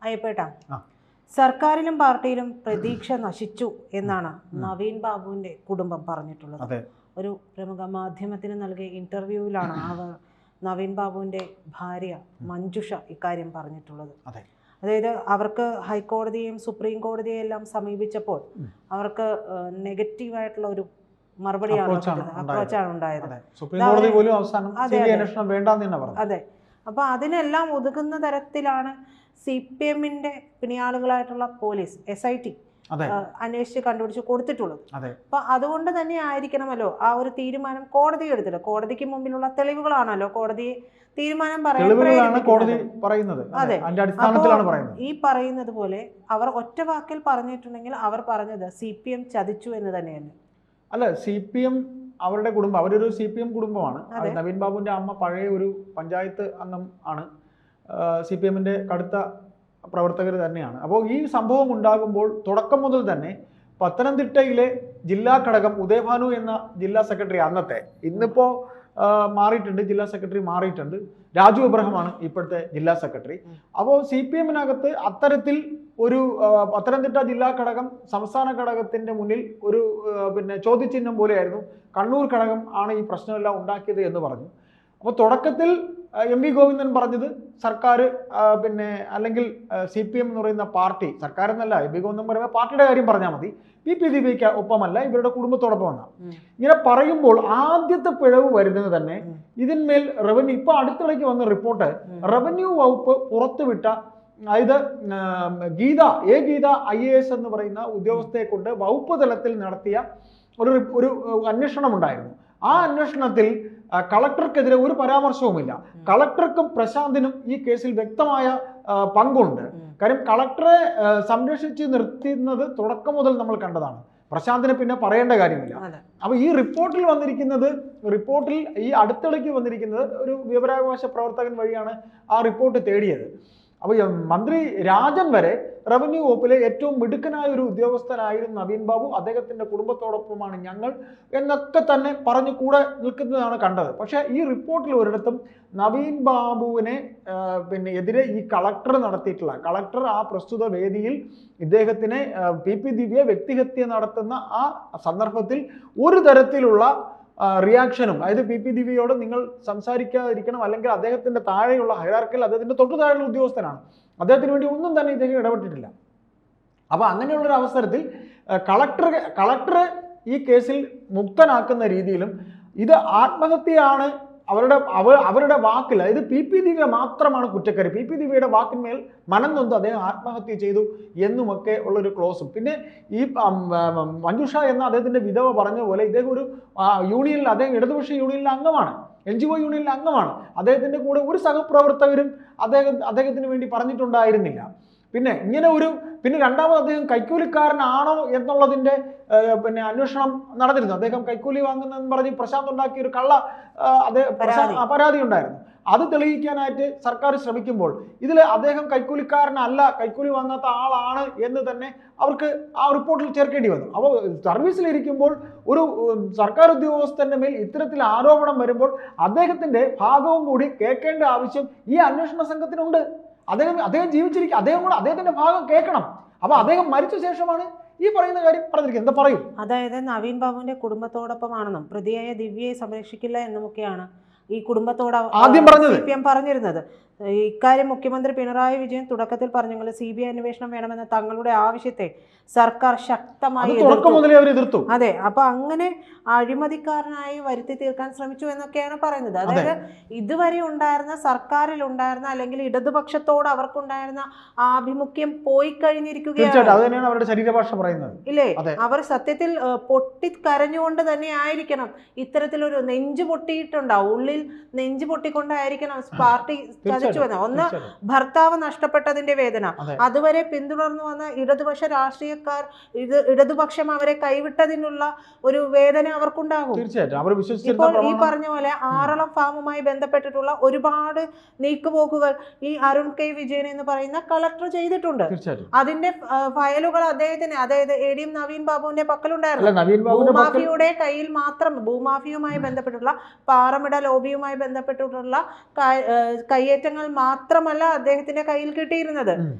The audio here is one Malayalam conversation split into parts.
അയ്യപ്പേട്ടാ, സർക്കാരിലും പാർട്ടിയിലും പ്രതീക്ഷ നശിച്ചു എന്നാണ് നവീൻ ബാബുവിന്റെ കുടുംബം പറഞ്ഞിട്ടുള്ളത്. ഒരു പ്രമുഖ മാധ്യമത്തിന് നൽകിയ ഇന്റർവ്യൂവിലാണ് അവർ നവീൻ ബാബുവിന്റെ ഭാര്യ മഞ്ജുഷ ഇക്കാര്യം പറഞ്ഞിട്ടുള്ളത്. അതായത് അവർക്ക് ഹൈക്കോടതിയെയും സുപ്രീം കോടതിയെയും എല്ലാം സമീപിച്ചപ്പോൾ അവർക്ക് നെഗറ്റീവായിട്ടുള്ള ഒരു മറുപടിയാണ് അപ്രോച്ചാണ് ഉണ്ടായത്. അതെ, അപ്പൊ അതിനെല്ലാം ഒതുങ്ങുന്ന തരത്തിലാണ് CPM-ന്റെ പിണിയാളുകളായിട്ടുള്ള പോലീസ് SIT അന്വേഷിച്ച് കണ്ടുപിടിച്ച് കൊടുത്തിട്ടുള്ളത്. അപ്പൊ അതുകൊണ്ട് തന്നെ ആയിരിക്കണമല്ലോ ആ ഒരു തീരുമാനം കോടതി എടുത്തില്ല. കോടതിക്ക് മുമ്പിലുള്ള തെളിവുകളാണല്ലോ കോടതി തീരുമാനം പറയുന്നത്. അതെ, ഈ പറയുന്നത് പോലെ അവർ ഒറ്റ വാക്കിൽ പറഞ്ഞിട്ടുണ്ടെങ്കിൽ അവർ പറഞ്ഞത് CPM ചതിച്ചു എന്ന് തന്നെയല്ലേ? അല്ല, CPM അവരുടെ കുടുംബം, അവരൊരു CPM കുടുംബമാണ്. നവീൻ ബാബുവിന്റെ അമ്മ പഴയ ഒരു പഞ്ചായത്ത് അംഗം ആണ്, CPM-ന്റെ കടുത്ത പ്രവർത്തകർ തന്നെയാണ്. അപ്പോൾ ഈ സംഭവം ഉണ്ടാകുമ്പോൾ തുടക്കം മുതൽ തന്നെ പത്തനംതിട്ടയിലെ ജില്ലാ ഘടകം ഉദയഭാനു എന്ന ജില്ലാ സെക്രട്ടറി, അന്നത്തെ, ഇന്നിപ്പോ മാറിയിട്ടുണ്ട്, ജില്ലാ സെക്രട്ടറി മാറിയിട്ടുണ്ട്, രാജു എബ്രഹാമാണ് ഇപ്പോഴത്തെ ജില്ലാ സെക്രട്ടറി. അപ്പോൾ CPM-നകത്ത് അത്തരത്തിൽ ഒരു പത്തനംതിട്ട ജില്ലാ ഘടകം സംസ്ഥാന ഘടകത്തിന്റെ മുന്നിൽ ഒരു ചോദ്യചിഹ്നം പോലെയായിരുന്നു. കണ്ണൂർ ഘടകം ആണ് ഈ പ്രശ്നമെല്ലാം ഉണ്ടാക്കിയത് എന്ന് പറഞ്ഞു. അപ്പോൾ തുടക്കത്തിൽ MV ഗോവിന്ദൻ പറഞ്ഞത് സർക്കാർ അല്ലെങ്കിൽ CPM എന്ന് പറയുന്ന പാർട്ടി, സർക്കാർ എന്നല്ല, MV ഗോവിന്ദൻ പറയുമ്പോൾ പാർട്ടിയുടെ കാര്യം പറഞ്ഞാൽ മതി, PP ദീപയ്ക്ക് ഒപ്പമല്ല, ഇവരുടെ കുടുംബത്തോടൊപ്പമാണ്. ഇങ്ങനെ പറയുമ്പോൾ ആദ്യത്തെ പിഴവ് വരുന്നത് തന്നെ ഇതിന്മേൽ റവന്യൂ, ഇപ്പൊ അടുത്തിടയ്ക്ക് വന്ന റിപ്പോർട്ട്, റവന്യൂ വകുപ്പ് പുറത്തുവിട്ട, അതായത് ഗീത IAS എന്ന് പറയുന്ന ഉദ്യോഗസ്ഥയെ കൊണ്ട് വകുപ്പ് തലത്തിൽ നടത്തിയ ഒരു അന്വേഷണം ഉണ്ടായിരുന്നു. ആ അന്വേഷണത്തിൽ കളക്ടർക്കെതിരെ ഒരു പരാമർശവുമില്ല. കളക്ടർക്കും പ്രശാന്തിനും ഈ കേസിൽ വ്യക്തമായ പങ്കുണ്ട്. കാര്യം കളക്ടറെ സംരക്ഷിച്ച് നിർത്തുന്നത് തുടക്കം മുതൽ നമ്മൾ കണ്ടതാണ്. പ്രശാന്തിനെ പിന്നെ പറയേണ്ട കാര്യമില്ല. അപ്പൊ ഈ റിപ്പോർട്ടിൽ ഈ അടുത്തിടയ്ക്ക് വന്നിരിക്കുന്നത് ഒരു വിവരാവകാശ പ്രവർത്തകൻ വഴിയാണ് ആ റിപ്പോർട്ട് തേടിയത്. അപ്പോൾ മന്ത്രി രാജൻ വരെ റവന്യൂ വകുപ്പിലെ ഏറ്റവും മിടുക്കനായ ഒരു ഉദ്യോഗസ്ഥനായിരുന്നു നവീൻ ബാബു, അദ്ദേഹത്തിന്റെ കുടുംബത്തോടൊപ്പമാണ് ഞങ്ങൾ എന്നൊക്കെ തന്നെ പറഞ്ഞു കൂടെ നിൽക്കുന്നതാണ് കണ്ടത്. പക്ഷേ ഈ റിപ്പോർട്ടിൽ ഒരിടത്തും നവീൻ ബാബുവിനെ എതിരെ ഈ കളക്ടർ ആ പ്രസ്തുത വേദിയിൽ ഇദ്ദേഹത്തിനെ PP ദിവ്യ വ്യക്തിഹത്യ നടത്തുന്ന ആ സന്ദർഭത്തിൽ ഒരു തരത്തിലുള്ള റിയാക്ഷനും, അതായത് PP ദിവ്യയോട് നിങ്ങൾ സംസാരിക്കാതിരിക്കണം, അല്ലെങ്കിൽ അദ്ദേഹത്തിന്റെ താഴെയുള്ള ഹൈറാർക്കിൽ അദ്ദേഹത്തിന്റെ തൊട്ടു താഴെയുള്ള ഉദ്യോഗസ്ഥനാണ്, അദ്ദേഹത്തിന് വേണ്ടി ഒന്നും തന്നെ ഇദ്ദേഹം ഇടപെട്ടിട്ടില്ല. അപ്പൊ അങ്ങനെയുള്ളൊരു അവസരത്തിൽ കളക്ടറെ ഈ കേസിൽ മുക്തനാക്കുന്ന രീതിയിലും ഇത് ആത്മഹത്യയാണ് അവരുടെ വാക്കിൽ, അതായത് PP ദിവ്യ മാത്രമാണ് കുറ്റക്കാരി, PP ദിവ്യയുടെ വാക്കിന്മേൽ മനം നൊന്ത് അദ്ദേഹം ആത്മഹത്യ ചെയ്തു എന്നുമൊക്കെ ഉള്ളൊരു ക്ലോസും. പിന്നെ ഈ മഞ്ജുഷ എന്ന അദ്ദേഹത്തിന്റെ വിധവ പറഞ്ഞ പോലെ ഇദ്ദേഹം ഒരു യൂണിയനിൽ, അദ്ദേഹം ഇടതുപക്ഷ യൂണിയനിലെ അംഗമാണ്, NGO യൂണിയനിലെ അംഗമാണ്. അദ്ദേഹത്തിന്റെ കൂടെ ഒരു സഹപ്രവർത്തകരും അദ്ദേഹത്തിന് വേണ്ടി പറഞ്ഞിട്ടുണ്ടായിരുന്നില്ല. പിന്നെ രണ്ടാമത് അദ്ദേഹം കൈക്കൂലിക്കാരനാണോ എന്നുള്ളതിന്റെ അന്വേഷണം നടന്നിരുന്നു. അദ്ദേഹം കൈക്കൂലി വാങ്ങുന്നതെന്ന് പറഞ്ഞ് പ്രശാന്ത് ഉണ്ടാക്കിയ ഒരു പരാതി ഉണ്ടായിരുന്നു. അത് തെളിയിക്കാനായിട്ട് സർക്കാർ ശ്രമിക്കുമ്പോൾ ഇതിൽ അദ്ദേഹം കൈക്കൂലിക്കാരനല്ല, കൈക്കൂലി വാങ്ങാത്ത ആളാണ് എന്ന് തന്നെ അവർക്ക് ആ റിപ്പോർട്ടിൽ ചേർക്കേണ്ടി വന്നു. അപ്പോൾ സർവീസിലിരിക്കുമ്പോൾ ഒരു സർക്കാർ ഉദ്യോഗസ്ഥന്റെ മേൽ ഇത്തരത്തിൽ ആരോപണം വരുമ്പോൾ അദ്ദേഹത്തിന്റെ ഭാഗവും കൂടി കേൾക്കേണ്ട ആവശ്യം ഈ അന്വേഷണ സംഘത്തിനുണ്ട്. അദ്ദേഹം ജീവിച്ചിരിക്കും, അദ്ദേഹത്തിന്റെ ഭാഗം കേൾക്കണം. അപ്പൊ അദ്ദേഹം മരിച്ച ശേഷമാണ് ഈ പറയുന്ന കാര്യം പറഞ്ഞിരിക്കുന്നത്. എന്താ പറയും? അതായത് നവീൻ ബാബുവിന്റെ കുടുംബത്തോടൊപ്പമാണെന്നും പ്രതിയായ ദിവ്യയെ സംരക്ഷിക്കില്ല എന്നുമൊക്കെയാണ് ഈ കുടുംബത്തോട് ആദ്യം CPM പറഞ്ഞിരുന്നത്. ഇക്കാര്യം മുഖ്യമന്ത്രി പിണറായി വിജയൻ തുടക്കത്തിൽ പറഞ്ഞെങ്കിലും CBI അന്വേഷണം വേണമെന്ന തങ്ങളുടെ ആവശ്യത്തെ സർക്കാർ ശക്തമായി എതിർത്തു. അതെ, അപ്പൊ അങ്ങനെ അഴിമതിക്കാരനായി വരുത്തി തീർക്കാൻ ശ്രമിച്ചു എന്നൊക്കെയാണ് പറയുന്നത്. അതായത് ഇതുവരെ ഉണ്ടായിരുന്ന സർക്കാരിൽ ഉണ്ടായിരുന്ന അല്ലെങ്കിൽ ഇടതുപക്ഷത്തോട് അവർക്കുണ്ടായിരുന്ന ആഭിമുഖ്യം പോയി കഴിഞ്ഞിരിക്കുകയാണ്. അവരുടെ ശരീരഭാഷ പറയുന്നത് ഇല്ലേ? അവർ സത്യത്തിൽ പൊട്ടിക്കരഞ്ഞുകൊണ്ട് തന്നെ ആയിരിക്കണം ഇത്തരത്തിലൊരു നെഞ്ചു പൊട്ടിയിട്ടുണ്ടാവും, ഉള്ളിൽ നെഞ്ചു പൊട്ടിക്കൊണ്ടായിരിക്കണം പാർട്ടി ചതിച്ചു വന്നത്. ഒന്ന്, ഭർത്താവ് നഷ്ടപ്പെട്ടതിന്റെ വേദന, അതുവരെ പിന്തുടർന്നു വന്ന ഇടതുപക്ഷ രാഷ്ട്രീയക്കാർ ഇടതുപക്ഷം അവരെ കൈവിട്ടതിനുള്ള ഒരു വേദന അവർക്കുണ്ടാകും. ഇപ്പോൾ ഈ പറഞ്ഞ പോലെ ആറളം ഫാമുമായി ബന്ധപ്പെട്ടിട്ടുള്ള ഒരുപാട് നീക്കുപോക്കുകൾ ഈ അരുൺ K. വിജയൻ എന്ന് പറയുന്ന കളക്ടർ ചെയ്തിട്ടുണ്ട്. അതിന്റെ ഫയലുകൾ അദ്ദേഹത്തിന്, അതായത് ADM നവീൻ ബാബുവിന്റെ പക്കലുണ്ടായിരുന്നു. ഭൂമാഫിയുടെ കയ്യിൽ മാത്രം, ഭൂമാഫിയുമായി ബന്ധപ്പെട്ടുള്ള പാറമിട ലോബിയുമായി ബന്ധപ്പെട്ടിട്ടുള്ള കയ്യേറ്റങ്ങൾ നിർദ്ദേശങ്ങൾ മാത്രമല്ല അദ്ദേഹത്തിന്റെ കയ്യിൽ കിട്ടിയിരുന്നത്.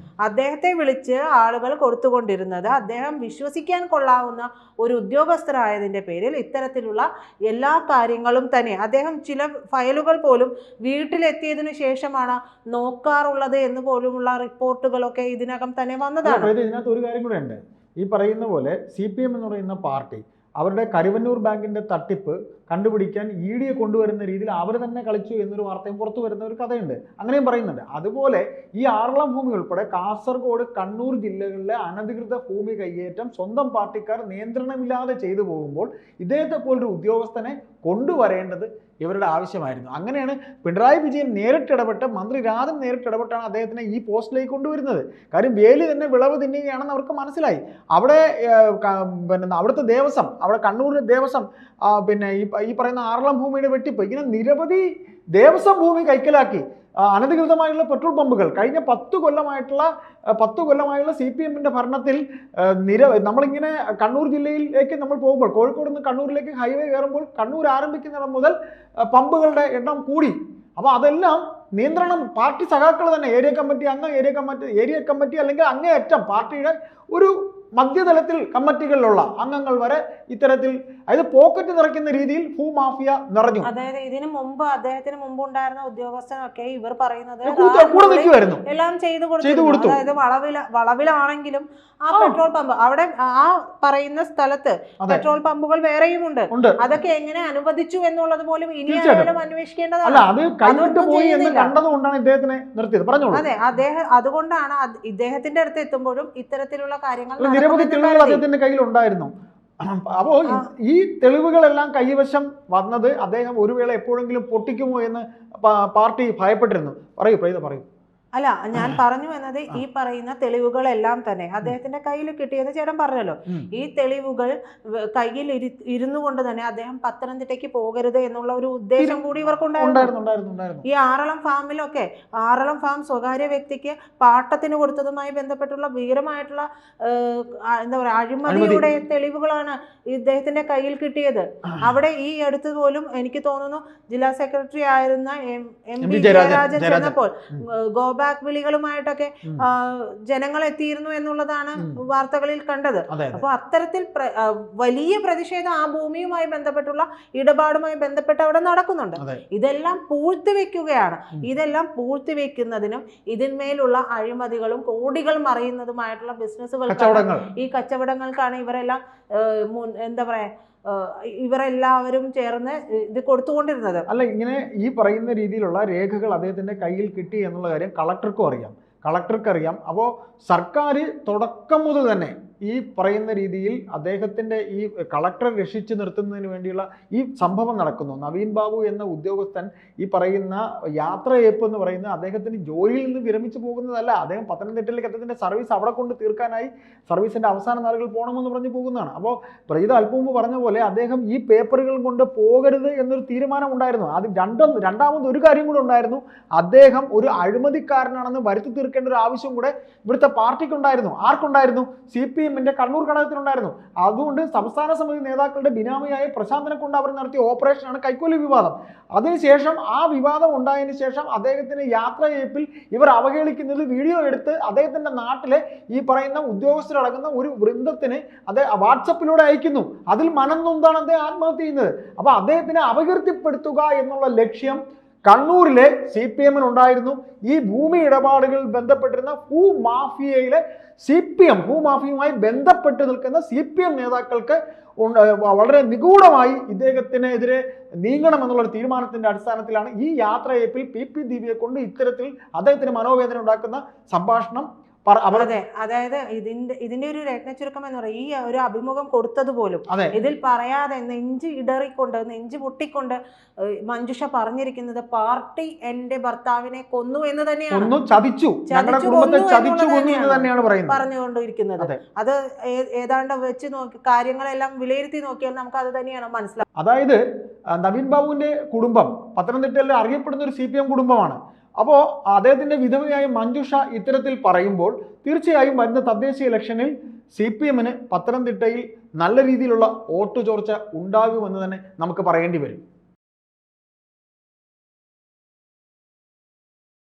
അദ്ദേഹത്തെ വിളിച്ച് ആളുകൾ കൊടുത്തുകൊണ്ടിരുന്നത് അദ്ദേഹം വിശ്വസിക്കാൻ കൊള്ളാവുന്ന ഒരു ഉദ്യോഗസ്ഥരായതിന്റെ പേരിൽ ഇത്തരത്തിലുള്ള എല്ലാ കാര്യങ്ങളും തന്നെ അദ്ദേഹം ചില ഫയലുകൾ പോലും വീട്ടിലെത്തിയതിനു ശേഷമാണ് നോക്കാറുള്ളത് എന്ന് പോലുമുള്ള റിപ്പോർട്ടുകളൊക്കെ ഇതിനകം തന്നെ വന്നതാണ്. ഇതിനകത്ത് ഒരു കാര്യം കൂടെ ഉണ്ട്. ഈ പറയുന്ന പോലെ CPM എന്ന് പറയുന്ന പാർട്ടി അവരുടെ കരുവന്നൂർ ബാങ്കിന്റെ തട്ടിപ്പ് കണ്ടുപിടിക്കാൻ ED കൊണ്ടുവരുന്ന രീതിയിൽ അവർ തന്നെ കളിച്ചു എന്നൊരു വാർത്തയും പുറത്തു വരുന്ന ഒരു കഥയുണ്ട്. അങ്ങനെയും പറയുന്നുണ്ട്. അതുപോലെ ഈ ആറളം ഭൂമി ഉൾപ്പെടെ കാസർഗോഡ്, കണ്ണൂർ ജില്ലകളിലെ അനധികൃത ഭൂമി കയ്യേറ്റം സ്വന്തം പാർട്ടിക്കാർ നിയന്ത്രണമില്ലാതെ ചെയ്തു പോകുമ്പോൾ ഇദ്ദേഹത്തെ പോലൊരു ഉദ്യോഗസ്ഥനെ കൊണ്ടുവരേണ്ടത് ഇവരുടെ ആവശ്യമായിരുന്നു. അങ്ങനെയാണ് പിണറായി വിജയൻ നേരിട്ടിടപെട്ട്, മന്ത്രി രാജൻ നേരിട്ടിടപെട്ടാണ് അദ്ദേഹത്തിനെ ഈ പോസ്റ്റിലേക്ക് കൊണ്ടുവരുന്നത്. കാര്യം വേലി തന്നെ വിളവ് തിന്നുകയാണെന്ന് അവർക്ക് മനസ്സിലായി. അവിടെ പിന്നെ അവിടുത്തെ ദേവസ്വം, അവിടെ കണ്ണൂരിലെ ദേവസ്വം, പിന്നെ ഈ പറയുന്ന ആറളം ഭൂമിയുടെ വെട്ടിപ്പ്, ഇങ്ങനെ നിരവധി ദേവസ്വം ഭൂമി കൈക്കലാക്കി. അനധികൃതമായുള്ള പെട്രോൾ പമ്പുകൾ കഴിഞ്ഞ 10 കൊല്ലമായുള്ള CPM-ന്റെ ഭരണത്തിൽ നമ്മളിങ്ങനെ കണ്ണൂർ ജില്ലയിലേക്ക് നമ്മൾ പോകുമ്പോൾ, കോഴിക്കോട് നിന്ന് കണ്ണൂരിലേക്ക് ഹൈവേ കയറുമ്പോൾ കണ്ണൂർ ആരംഭിക്കുന്നിടം മുതൽ പമ്പുകളുടെ എണ്ണം കൂടി. അപ്പോൾ അതെല്ലാം നിയന്ത്രണം പാർട്ടി സഖാക്കൾ തന്നെ, ഏരിയ കമ്മിറ്റി അല്ലെങ്കിൽ അങ്ങേയറ്റം പാർട്ടിയുടെ ഒരു മധ്യതലത്തിൽ കമ്മിറ്റികളിലുള്ള അംഗങ്ങൾ വരെ ഇത്തരത്തിൽ, അതായത് പോക്കറ്റ് നിറയ്ക്കുന്ന രീതിയിൽ ഭൂമാഫിയ നിറഞ്ഞു. അതായത് അദ്ദേഹത്തിന് മുമ്പ് ഉണ്ടായിരുന്ന ഉദ്യോഗസ്ഥനൊക്കെ ഇവർ പറയുന്നത് എല്ലാം ചെയ്തു കൊടുത്തു. അതായത് വളവിലാണെങ്കിലും ആ പെട്രോൾ പമ്പ്, അവിടെ ആ പറയുന്ന സ്ഥലത്ത് പെട്രോൾ പമ്പുകൾ വേറെയും ഉണ്ട്. അതൊക്കെ എങ്ങനെ അനുവദിച്ചു എന്നുള്ളത് പോലും ഇനി ആരെങ്കിലും അന്വേഷിക്കേണ്ടതാണ്. അതെ, അതുകൊണ്ടാണ് ഇദ്ദേഹത്തിന്റെ അടുത്ത് എത്തുമ്പോഴും ഇത്തരത്തിലുള്ള കാര്യങ്ങൾ നിരവധി തെളിവുകൾ അദ്ദേഹത്തിന്റെ കയ്യിൽ ഉണ്ടായിരുന്നു. അപ്പോൾ ഈ തെളിവുകളെല്ലാം കൈവശം വന്നത് അദ്ദേഹം ഒരു വേള എപ്പോഴെങ്കിലും പൊട്ടിക്കുമോ എന്ന് പാർട്ടി ഭയപ്പെട്ടിരുന്നു. പറയൂ. അല്ല, ഞാൻ പറഞ്ഞു എന്നത് ഈ പറയുന്ന തെളിവുകളെല്ലാം തന്നെ അദ്ദേഹത്തിന്റെ കയ്യിൽ കിട്ടിയെന്ന് ചേട്ടൻ പറഞ്ഞല്ലോ. ഈ തെളിവുകൾ കയ്യിൽ ഇരുന്നു കൊണ്ട് തന്നെ അദ്ദേഹം പത്തനംതിട്ടയ്ക്ക് പോകരുത് എന്നുള്ള ഒരു ഉദ്ദേശം കൂടി ഇവർക്കുണ്ടായിരുന്നു. ഈ ആറളം ഫാം സ്വകാര്യ വ്യക്തിക്ക് പാട്ടത്തിന് കൊടുത്തതുമായി ബന്ധപ്പെട്ടുള്ള ഭീകരമായിട്ടുള്ള എന്താ പറയുക അഴിമതിയുടെ തെളിവുകളാണ് ഇദ്ദേഹത്തിന്റെ കയ്യിൽ കിട്ടിയത്. അവിടെ ഈ അടുത്ത് പോലും എനിക്ക് തോന്നുന്നു ജില്ലാ സെക്രട്ടറി ആയിരുന്ന MP ജയരാജൻ ചെന്നപ്പോൾ ബാക്ക് വിളികളുമായിട്ടൊക്കെ ജനങ്ങൾ എത്തിയിരുന്നു എന്നുള്ളതാണ് വാർത്തകളിൽ കണ്ടത്. അപ്പൊ അത്തരത്തിൽ വലിയ പ്രതിഷേധം ആ ഭൂമിയുമായി ബന്ധപ്പെട്ടുള്ള ഇടപാടുമായി ബന്ധപ്പെട്ട് അവിടെ നടക്കുന്നുണ്ട്. ഇതെല്ലാം പൂഴ്ത്തിവെക്കുകയാണ്. ഇതെല്ലാം പൂഴ്ത്തിവെക്കുന്നതിനും ഇതിന്മേലുള്ള അഴിമതികളും കോടികൾ മറിയുന്നതുമായിട്ടുള്ള ബിസിനസ്സുകൾക്കാണ്, ഈ കച്ചവടങ്ങൾക്കാണ് ഇവരെല്ലാം എന്താ പറയാ ഇവരെല്ലാവരും ചേർന്ന് ഇത് കൊടുത്തുകൊണ്ടിരുന്നത്. അല്ല, ഇങ്ങനെ ഈ പറയുന്ന രീതിയിലുള്ള രേഖകൾ അദ്ദേഹത്തിന്റെ കയ്യിൽ കിട്ടി എന്നുള്ള കാര്യം കളക്ടർക്കറിയാം. അപ്പോൾ സർക്കാർ തുടക്കം മുതൽ തന്നെ ഈ പറയുന്ന രീതിയിൽ അദ്ദേഹത്തിൻ്റെ ഈ കളക്ടറെ രക്ഷിച്ചു നിർത്തുന്നതിന് വേണ്ടിയുള്ള ഈ സംഭവം നടക്കുന്നു. നവീൻ ബാബു എന്ന ഉദ്യോഗസ്ഥൻ ഈ പറയുന്ന യാത്രയയപ്പ് എന്ന് പറയുന്ന അദ്ദേഹത്തിന് ജോലിയിൽ നിന്ന് വിരമിച്ചു പോകുന്നതല്ല. അദ്ദേഹം പത്തനംതിട്ടയിലേക്ക് അദ്ദേഹത്തിൻ്റെ സർവീസ് അവിടെ കൊണ്ട് തീർക്കാനായി സർവീസിൻ്റെ അവസാന നാളുകൾ പോകണമെന്ന് പറഞ്ഞ് പോകുന്നതാണ്. അപ്പോൾ പ്രീത അല്പം മുമ്പ് പറഞ്ഞ പോലെ അദ്ദേഹം ഈ പേപ്പറുകൾ കൊണ്ട് പോകരുത് എന്നൊരു തീരുമാനം ഉണ്ടായിരുന്നു. അത് രണ്ടാമത് ഒരു കാര്യം കൂടെ ഉണ്ടായിരുന്നു. അദ്ദേഹം ഒരു അഴിമതിക്കാരനാണെന്ന് വരുത്തി തീർക്കേണ്ട ഒരു ആവശ്യം കൂടെ ഇവിടുത്തെ പാർട്ടിക്കുണ്ടായിരുന്നു. ആർക്കുണ്ടായിരുന്നു? CPM-ന്റെ കണ്ണൂർ ഘടകത്തിനുണ്ടായിരുന്നു. അതുകൊണ്ട് സംസ്ഥാന സമിതി നേതാക്കളുടെ ബിനാമിയായ പ്രശാന്തനെ കൊണ്ട് അവർ നടത്തിയ ഓപ്പറേഷനാണ് കൈക്കൂലി വിവാദം. അതിനുശേഷം ആ വിവാദം ഉണ്ടായതിനു ശേഷം അദ്ദേഹത്തിന് യാത്രയയപ്പിൽ ഇവർ അവഹേളിക്കുന്നത് വീഡിയോ എടുത്ത് അദ്ദേഹത്തിന്റെ നാട്ടിലെ ഈ പറയുന്ന ഉദ്യോഗസ്ഥരടങ്ങുന്ന ഒരു വൃന്ദത്തിന് അദ്ദേഹം വാട്സപ്പിലൂടെ അയക്കുന്നു. അതിൽ മനംനൊന്താണ് അദ്ദേഹം ആത്മഹത്യ ചെയ്യുന്നത്. അപ്പോൾ അദ്ദേഹത്തിനെ അപകീർത്തിപ്പെടുത്തുക എന്നുള്ള ലക്ഷ്യം കണ്ണൂരിലെ CPM-നുണ്ടായിരുന്നു. ഈ ഭൂമി ഇടപാടുകളിൽ ബന്ധപ്പെട്ടിരുന്ന ഭൂമാഫിയുമായി ബന്ധപ്പെട്ട് നിൽക്കുന്ന CPM നേതാക്കൾക്ക് വളരെ നിഗൂഢമായി ഇദ്ദേഹത്തിനെതിരെ നീങ്ങണമെന്നുള്ളൊരു തീരുമാനത്തിന്റെ അടിസ്ഥാനത്തിലാണ് ഈ യാത്രയയപ്പിൽ PP ദീപിയെ കൊണ്ട് ഇത്തരത്തിൽ അദ്ദേഹത്തിന് മനോവേദന ഉണ്ടാക്കുന്ന സംഭാഷണം. അതായത് ഇതിന്റെ ഒരു രത്നച്ചുരുക്കം എന്ന് പറയും, ഈ ഒരു അഭിമുഖം കൊടുത്തത് പോലും ഇതിൽ പറയാതെ നെഞ്ച് പൊട്ടിക്കൊണ്ട് മഞ്ജുഷ പറഞ്ഞിരിക്കുന്നത് പാർട്ടി എന്റെ ഭർത്താവിനെ കൊന്നു എന്ന് തന്നെയാണ് പറഞ്ഞുകൊണ്ടിരിക്കുന്നത്. അത് ഏതാണ്ട് വെച്ച് നോക്കി കാര്യങ്ങളെല്ലാം വിലയിരുത്തി നോക്കിയാൽ നമുക്ക് അത് തന്നെയാണ് മനസ്സിലാക്കുക. അതായത് നവീൻ ബാബുവിന്റെ കുടുംബം പത്തനംതിട്ടയിൽ അറിയപ്പെടുന്ന ഒരു CPM കുടുംബമാണ്. അപ്പോൾ അദ്ദേഹത്തിൻ്റെ വിധവയായ മഞ്ജുഷ ഇത്തരത്തിൽ പറയുമ്പോൾ തീർച്ചയായും വരുന്ന തദ്ദേശീയ ഇലക്ഷനിൽ CPM-ന് പത്തനംതിട്ടയിൽ നല്ല രീതിയിലുള്ള വോട്ട് ചോർച്ച ഉണ്ടാകുമെന്ന് തന്നെ നമുക്ക് പറയേണ്ടി വരും.